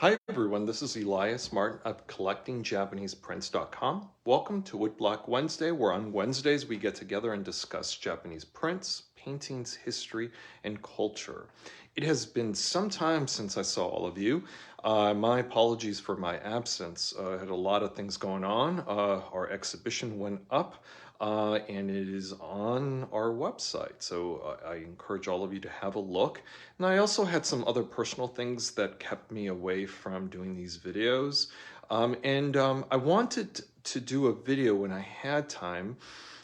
Hi everyone, this is Elias Martin of CollectingJapanesePrints.com. Welcome to Woodblock Wednesday, where on Wednesdays we get together and discuss Japanese prints, paintings, history, and culture. It has been some time since I saw all of you. My apologies for my absence. I had a lot of things going on. Our exhibition went up. And it is on our website. So I encourage all of you to have a look. And I also had some other personal things that kept me away from doing these videos. I wanted to do a video when I had time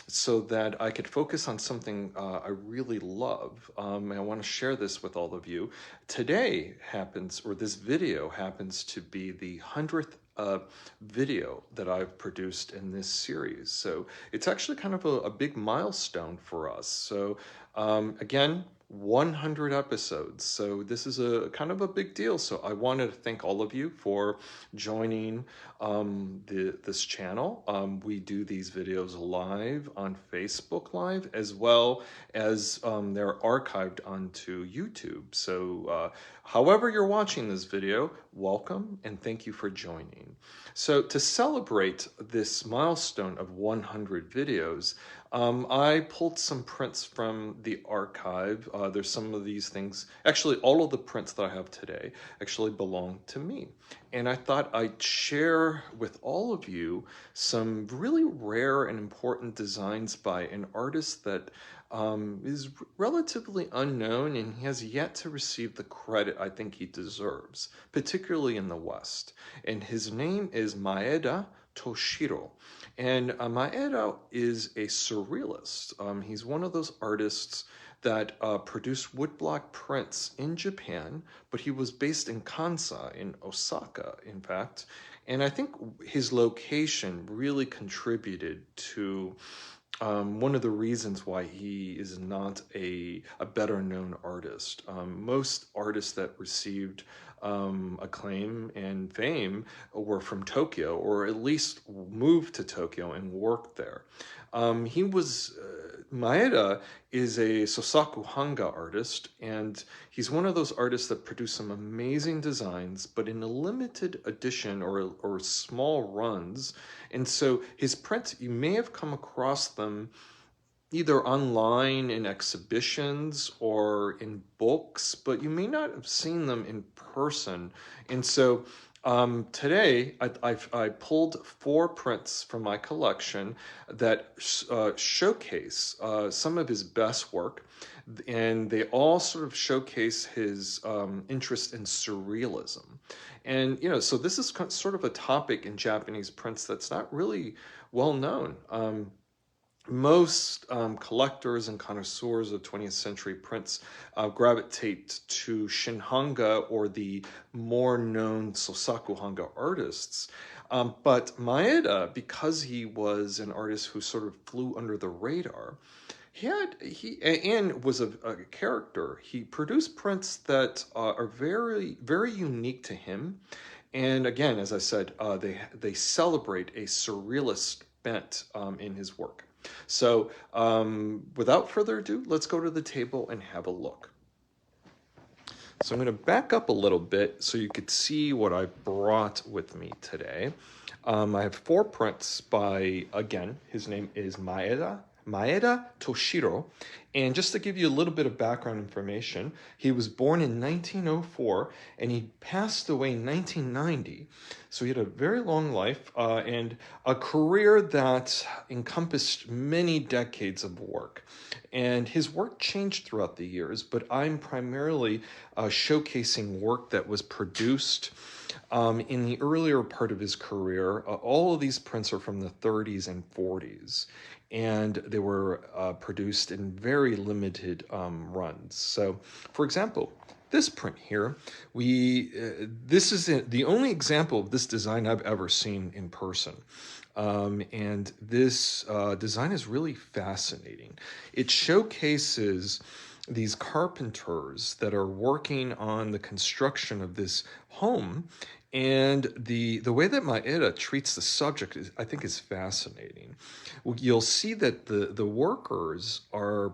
so that I could focus on something I really love. And I want to share this with all of you. Today happens, or this video happens to be the 100th video that I've produced in this series. So it's actually kind of a big milestone for us. So again, 100 episodes. So this is a kind of a big deal. So I wanted to thank all of you for joining this channel. We do these videos live on Facebook Live, as well as they're archived onto YouTube. So however you're watching this video, welcome and thank you for joining. So to celebrate this milestone of 100 videos, I pulled some prints from the archive. There's some of these things, actually all of the prints that I have today actually belong to me. And I thought I'd share with all of you some really rare and important designs by an artist that is relatively unknown, and he has yet to receive the credit I think he deserves, particularly in the West. And his name is Maeda Toshiro. And Maeda is a surrealist. He's one of those artists that produced woodblock prints in Japan, but he was based in Kansai, in Osaka, in fact. And I think his location really contributed to one of the reasons why he is not a better known artist. Most artists that received acclaim and fame were from Tokyo, or at least moved to Tokyo and worked there. Maeda is a Sosaku Hanga artist, and he's one of those artists that produce some amazing designs, but in a limited edition or small runs. And so his prints, you may have come across them either online in exhibitions or in books, but you may not have seen them in person. And so today I pulled 4 prints from my collection that showcase some of his best work, and they all sort of showcase his interest in surrealism. And so this is sort of a topic in Japanese prints that's not really well known. Most collectors and connoisseurs of 20th century prints gravitate to Shinhanga or the more known Sosaku Hanga artists. But Maeda, because he was an artist who sort of flew under the radar, and was a character. He produced prints that are very, very unique to him. And again, as I said, they celebrate a surrealist bent in his work. So without further ado, let's go to the table and have a look. So I'm going to back up a little bit so you could see what I brought with me today. I have 4 prints by, again, his name is Maeda Toshiro. And just to give you a little bit of background information, he was born in 1904 and he passed away in 1990. So he had a very long life and a career that encompassed many decades of work. And his work changed throughout the years, but I'm primarily showcasing work that was produced in the earlier part of his career. All of these prints are from the 30s and 40s. And they were produced in very limited runs. So, for example, this print here, this is the only example of this design I've ever seen in person. And this design is really fascinating. It showcases these carpenters that are working on the construction of this home. And the way that Maeda treats the subject I think is fascinating. You'll see that the workers are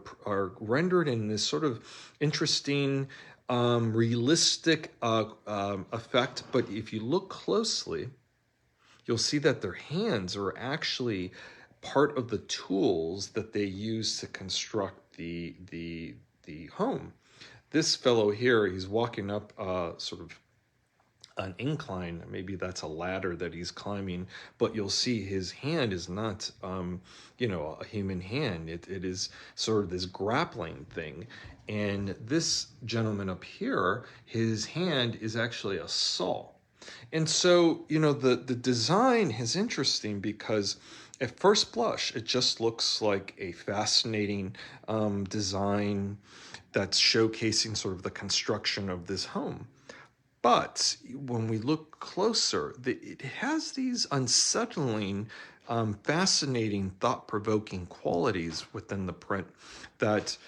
rendered in this sort of interesting realistic effect, but if you look closely, you'll see that their hands are actually part of the tools that they use to construct the home. This fellow here, he's walking up sort of an incline. Maybe that's a ladder that he's climbing, but you'll see his hand is not, a human hand. It is sort of this grappling thing. And this gentleman up here, his hand is actually a saw. And so, the design is interesting because at first blush, it just looks like a fascinating design that's showcasing sort of the construction of this home. But when we look closer, it has these unsettling, fascinating, thought-provoking qualities within the print that,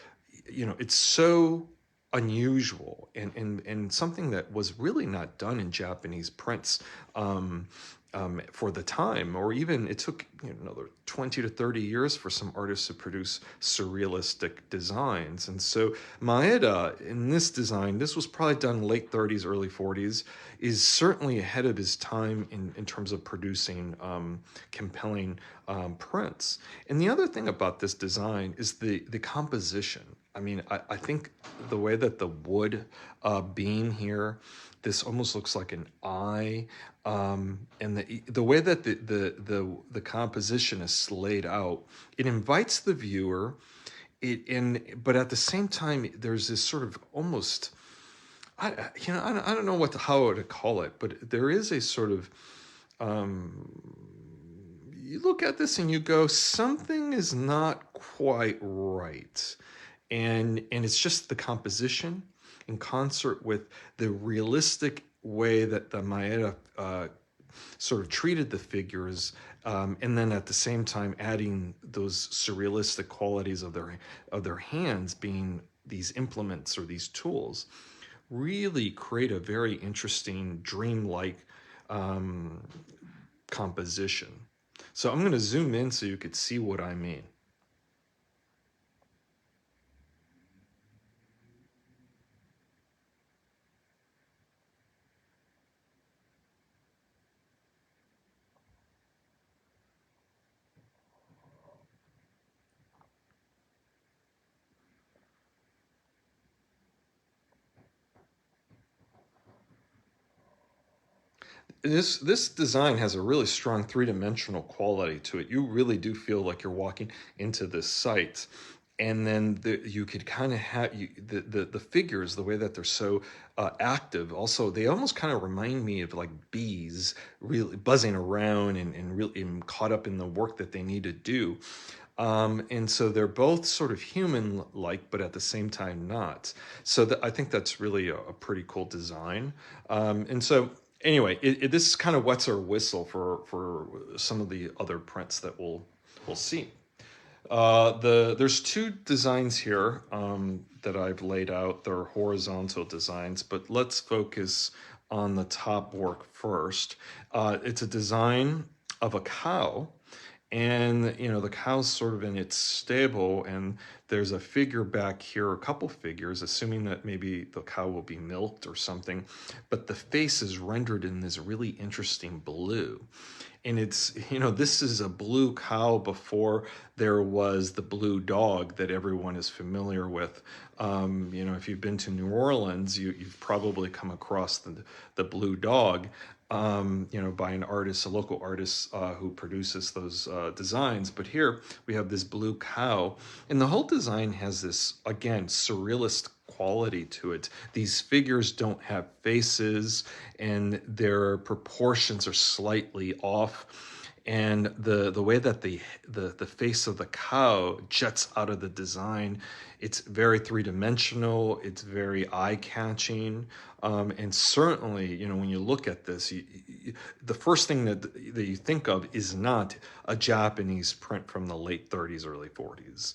it's so unusual and something that was really not done in Japanese prints for the time, or even it took another 20 to 30 years for some artists to produce surrealistic designs. And so Maeda, in this design, this was probably done late 30s, early 40s, is certainly ahead of his time in terms of producing compelling prints. And the other thing about this design is the composition. I mean, I think the way that the wood beam here, this almost looks like an eye, and the way that the composition is laid out, it invites the viewer. But at the same time, there's this sort of almost, I don't know how to call it, but there is a sort of, you look at this and you go, something is not quite right. And it's just the composition in concert with the realistic way that the Maeda sort of treated the figures, and then at the same time adding those surrealistic qualities of their hands being these implements or these tools, really create a very interesting dreamlike composition. So I'm going to zoom in so you could see what I mean. This design has a really strong three-dimensional quality to it. You really do feel like you're walking into this site. And then you could kind of have the figures, the way that they're so active. Also, they almost kind of remind me of like bees, really buzzing around and really caught up in the work that they need to do. And so they're both sort of human-like, but at the same time not. So I think that's really a pretty cool design. And so anyway, this kind of wets our whistle for some of the other prints that we'll see. There's two designs here that I've laid out. They're horizontal designs, but let's focus on the top work first. It's a design of a cow, and the cow's sort of in its stable, and there's a figure back here, a couple figures, assuming that maybe the cow will be milked or something, but the face is rendered in this really interesting blue. And it's, this is a blue cow before there was the blue dog that everyone is familiar with. If you've been to New Orleans, you've probably come across the blue dog, by an artist, a local artist who produces those designs. But here we have this blue cow, and the whole design has this, again, surrealist quality to it. These figures don't have faces, and their proportions are slightly off. And the way that the face of the cow jets out of the design, it's very three-dimensional, it's very eye-catching, and certainly, when you look at this, the first thing that you think of is not a Japanese print from the late 30s, early 40s.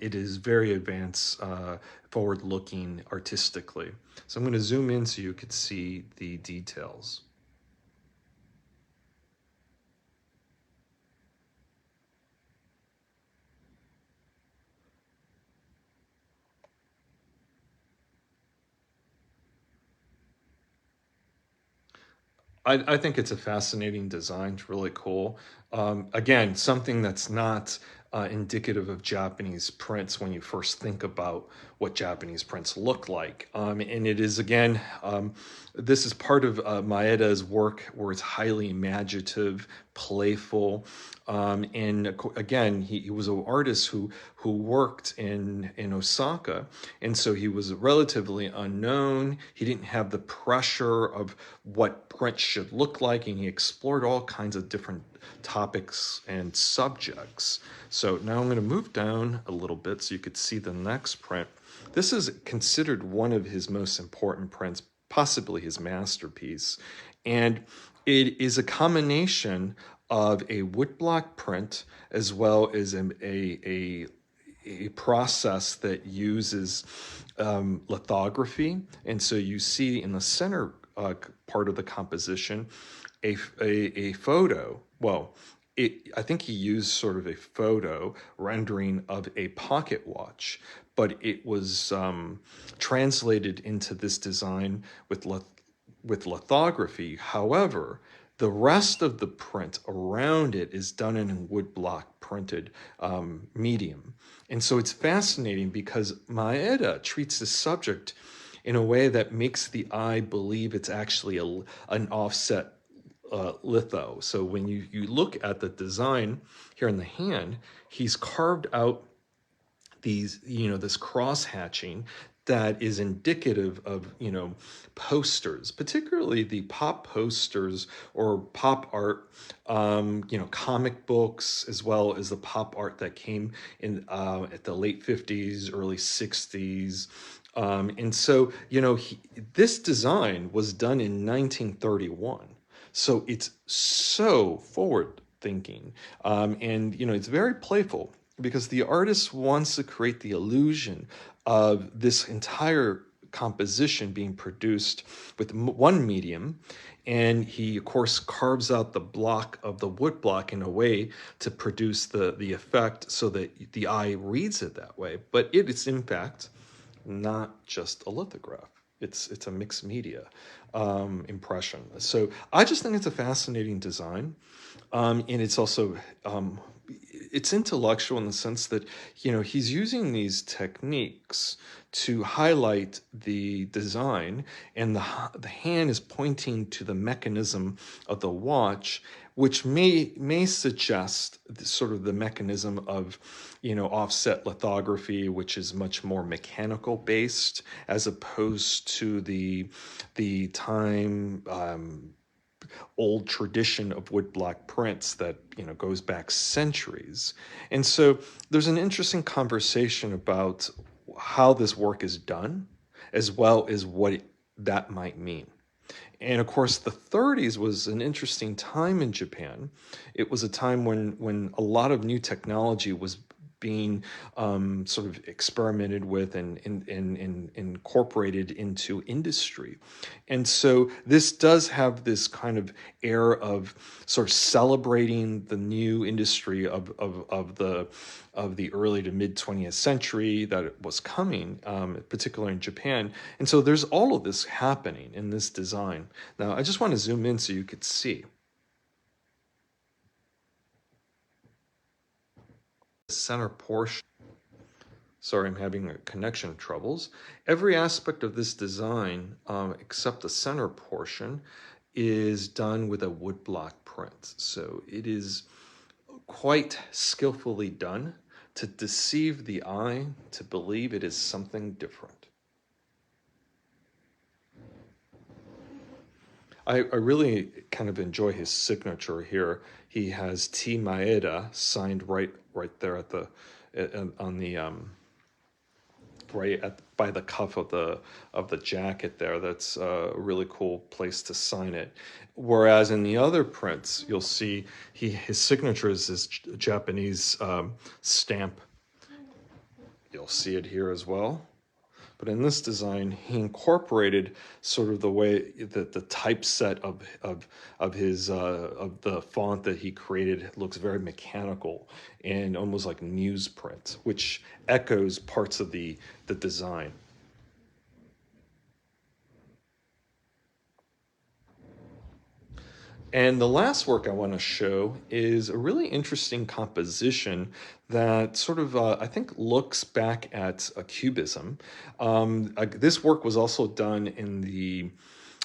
It is very advanced, forward-looking artistically. So I'm going to zoom in so you could see the details. I think it's a fascinating design. It's really cool. Again, something that's not indicative of Japanese prints when you first think about what Japanese prints look like. And it is, again, this is part of Maeda's work where it's highly imaginative, playful. And again, he was an artist who worked in Osaka, and so he was relatively unknown. He didn't have the pressure of what print should look like, and he explored all kinds of different topics and subjects. So now I'm going to move down a little bit so you could see the next print. This is considered one of his most important prints, possibly his masterpiece. And it is a combination of a woodblock print as well as a process that uses lithography. And so you see in the center part of the composition a photo. Well, I think he used sort of a photo rendering of a pocket watch, but it was translated into this design with lithography. However, the rest of the print around it is done in a woodblock printed medium. And so it's fascinating because Maeda treats the subject in a way that makes the eye believe it's actually an offset litho. So when you look at the design here in the hand, he's carved out these, this cross hatching that is indicative of, posters, particularly the pop posters or pop art, comic books, as well as the pop art that came in at the late 50s, early 60s. And so, this design was done in 1931. So it's so forward thinking. And, it's very playful because the artist wants to create the illusion of this entire composition being produced with one medium. And he, of course, carves out the block of the wood block in a way to produce the effect so that the eye reads it that way. But it is, in fact, not just a lithograph. It's a mixed media impression. So I just think it's a fascinating design, and it's also it's intellectual in the sense that he's using these techniques to highlight the design, and the hand is pointing to the mechanism of the watch, which may suggest sort of the mechanism of offset lithography, which is much more mechanical based as opposed to the time old tradition of woodblock prints that goes back centuries. And so there's an interesting conversation about how this work is done, as well as what that might mean. And of course, the 30s was an interesting time in Japan. It was a time when a lot of new technology was being sort of experimented with and incorporated into industry. And so this does have this kind of air of sort of celebrating the new industry of the early to mid 20th century that it was coming, particularly in Japan. And so there's all of this happening in this design. Now, I just want to zoom in so you could see. The center portion. Sorry, I'm having connection troubles. Every aspect of this design, except the center portion, is done with a woodblock print. So it is quite skillfully done to deceive the eye to believe it is something different. I really kind of enjoy his signature here. He has T Maeda signed right there at the on the right at by the cuff of the jacket there. That's a really cool place to sign it. Whereas in the other prints, you'll see his signature is this Japanese stamp. You'll see it here as well. But in this design, he incorporated sort of the way that the typeset of his of the font that he created looks very mechanical and almost like newsprint, which echoes parts of the design. And the last work I want to show is a really interesting composition that sort of, I think, looks back at Cubism. This work was also done in the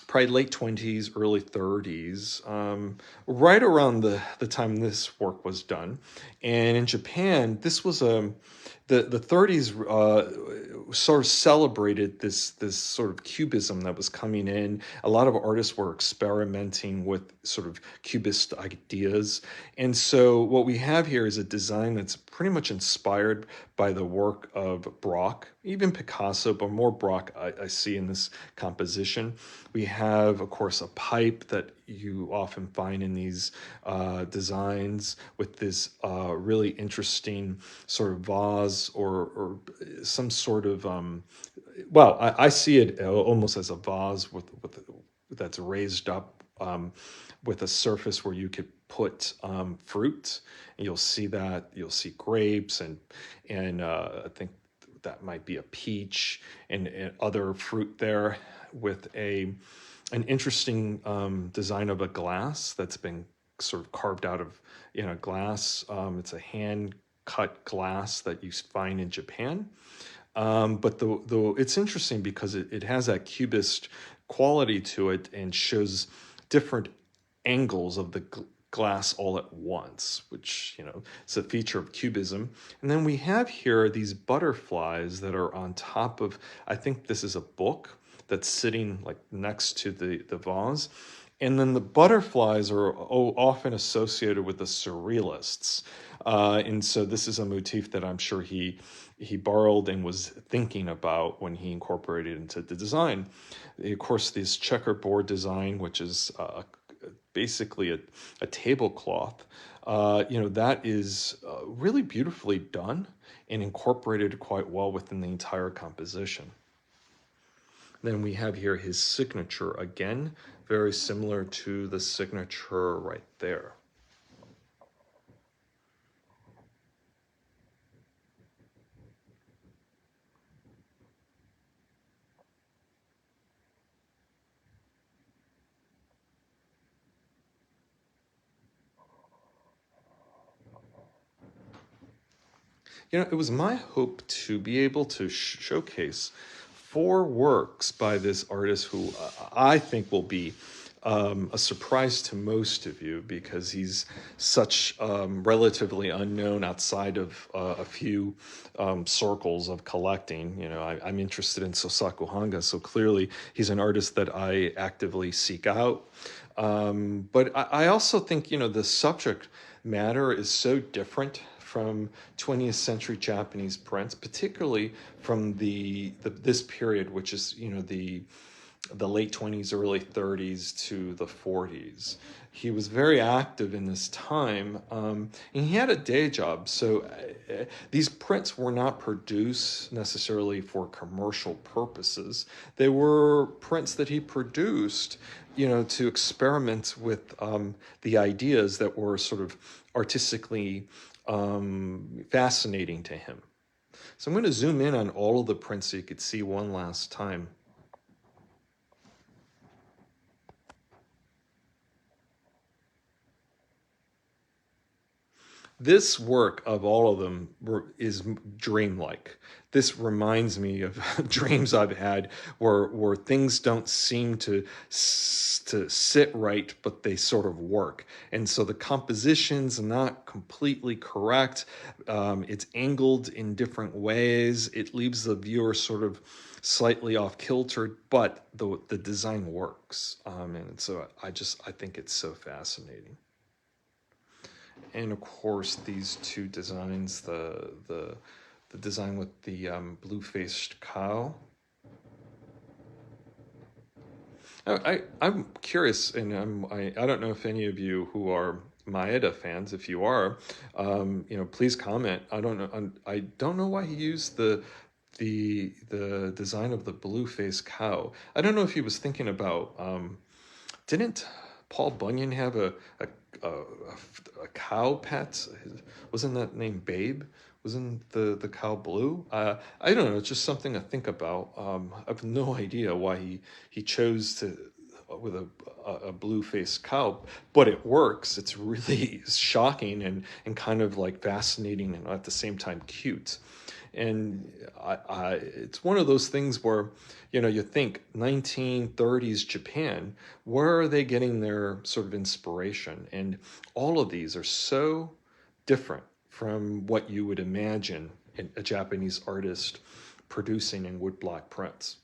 probably late 20s, early 30s, right around the time this work was done. And in Japan, this was the 30s sort of celebrated this sort of cubism that was coming in. A lot of artists were experimenting with sort of cubist ideas. And so what we have here is a design that's pretty much inspired by the work of Braque, even Picasso, but more Braque I see in this composition. We have, of course, a pipe that you often find in these designs with this really interesting sort of vase or some sort of, well, I see it almost as a vase with that's raised up with a surface where you could put fruit. And you'll see grapes and I think that might be a peach and other fruit there with an interesting design of a glass that's been sort of carved out of glass. It's a hand cut glass that you find in Japan. But it's interesting because it has that cubist quality to it and shows different angles of the glass all at once, which, it's a feature of Cubism. And then we have here these butterflies that are on top of, I think this is a book that's sitting like next to the vase. And then the butterflies are often associated with the surrealists. And so this is a motif that I'm sure he borrowed and was thinking about when he incorporated it into the design. Of course, this checkerboard design, which is basically a tablecloth, that is really beautifully done and incorporated quite well within the entire composition. Then we have here his signature, again, very similar to the signature right there. It was my hope to be able to showcase 4 works by this artist who I think will be a surprise to most of you because he's such relatively unknown outside of a few circles of collecting. I'm interested in Sosaku Hanga, so clearly he's an artist that I actively seek out. But I also think, the subject matter is so different from 20th century Japanese prints, particularly from this period, which is the late 20s, early 30s to the 40s. He was very active in this time, and he had a day job. So these prints were not produced necessarily for commercial purposes. They were prints that he produced, to experiment with the ideas that were sort of artistically fascinating to him. So I'm going to zoom in on all of the prints so you could see one last time. This work of all of them is dreamlike. This reminds me of dreams I've had where things don't seem to sit right, but they sort of work. And so the composition's not completely correct. It's angled in different ways. It leaves the viewer sort of slightly off kilter, but the design works. And so I think it's so fascinating. And of course, these 2 designs, the design with the blue-faced cow. I'm curious, and I don't know if any of you who are Maeda fans, if you are, please comment. I don't know why he used the design of the blue-faced cow. I don't know if he was thinking about. Didn't Paul Bunyan have a cow pet? Wasn't that named Babe? Wasn't the cow blue? I don't know. It's just something to think about. I have no idea why he chose to with a blue-faced cow, but it works. It's really shocking and kind of like fascinating and at the same time cute. And it's one of those things where, you think 1930s Japan, where are they getting their sort of inspiration? And all of these are so different from what you would imagine a Japanese artist producing in woodblock prints.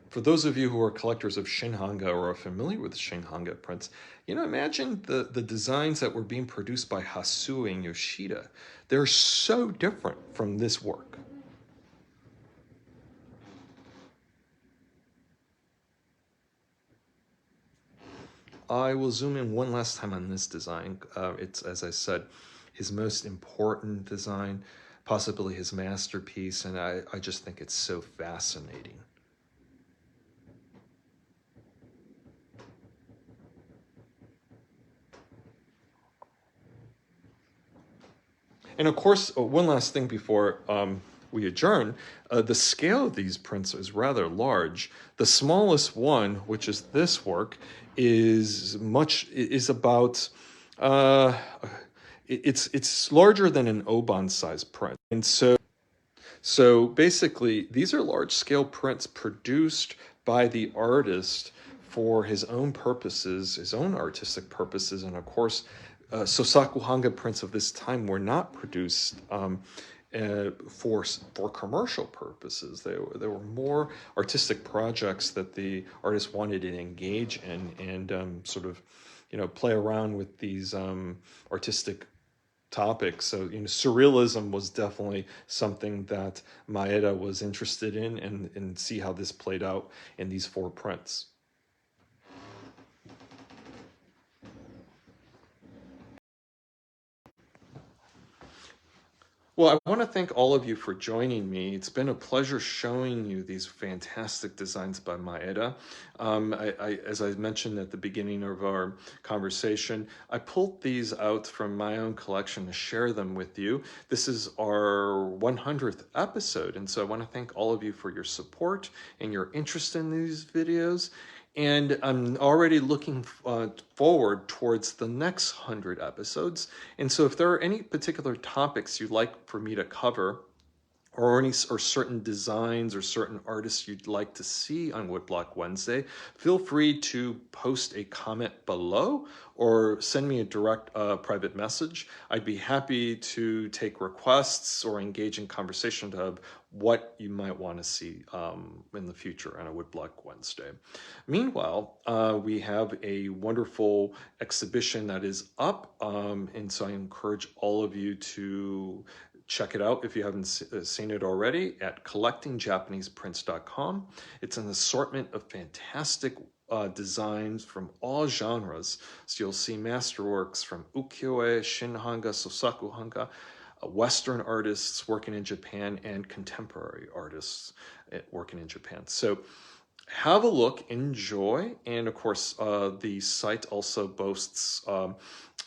For those of you who are collectors of Shinhanga or are familiar with Shinhanga prints, imagine the designs that were being produced by Hasu and Yoshida. They're so different from this work. I will zoom in one last time on this design. It's, as I said, his most important design, possibly his masterpiece, and I just think it's so fascinating. And of course, one last thing before we adjourn, the scale of these prints is rather large. The smallest one, which is this work, is about it's larger than an Oban size print. And so basically, these are large scale prints produced by the artist for his own purposes, his own artistic purposes, and of course, Sosaku Hanga prints of this time were not produced for commercial purposes. They were more artistic projects that the artist wanted to engage in and sort of, play around with these artistic topics. So, surrealism was definitely something that Maeda was interested in, and see how this played out in these 4 prints. Well, I want to thank all of you for joining me. It's been a pleasure showing you these fantastic designs by Maeda. As I mentioned at the beginning of our conversation, I pulled these out from my own collection to share them with you. This is our 100th episode, and so I want to thank all of you for your support and your interest in these videos. And I'm already looking forward towards the next 100 episodes. And so if there are any particular topics you'd like for me to cover, or certain designs or certain artists you'd like to see on Woodblock Wednesday, feel free to post a comment below or send me a direct private message. I'd be happy to take requests or engage in conversation of what you might want to see in the future on a Woodblock Wednesday. Meanwhile, we have a wonderful exhibition that is up, and so I encourage all of you to check it out if you haven't seen it already at collectingjapaneseprints.com. It's an assortment of fantastic designs from all genres. So you'll see masterworks from ukiyo-e, shinhanga, sosaku hanga, Western artists working in Japan, and contemporary artists working in Japan. So have a look, enjoy, and of course, the site also boasts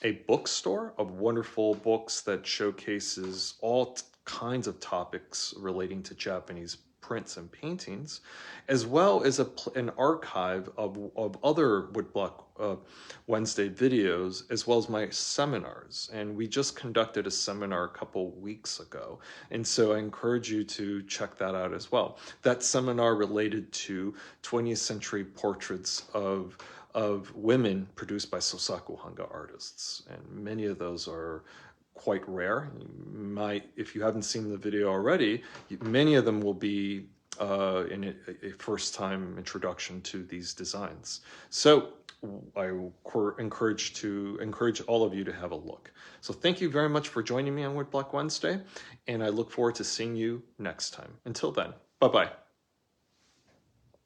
a bookstore of wonderful books that showcases all kinds of topics relating to Japanese prints and paintings, as well as an archive of other Woodblock Wednesday videos, as well as my seminars. And we just conducted a seminar a couple weeks ago, and so I encourage you to check that out as well. That seminar related to 20th century portraits of women produced by Sosaku Hanga artists, and many of those are quite rare. You might, if you haven't seen the video already, many of them will be in a first-time introduction to these designs. So I encourage all of you to have a look. So thank you very much for joining me on Woodblock Wednesday, and I look forward to seeing you next time. Until then, bye-bye.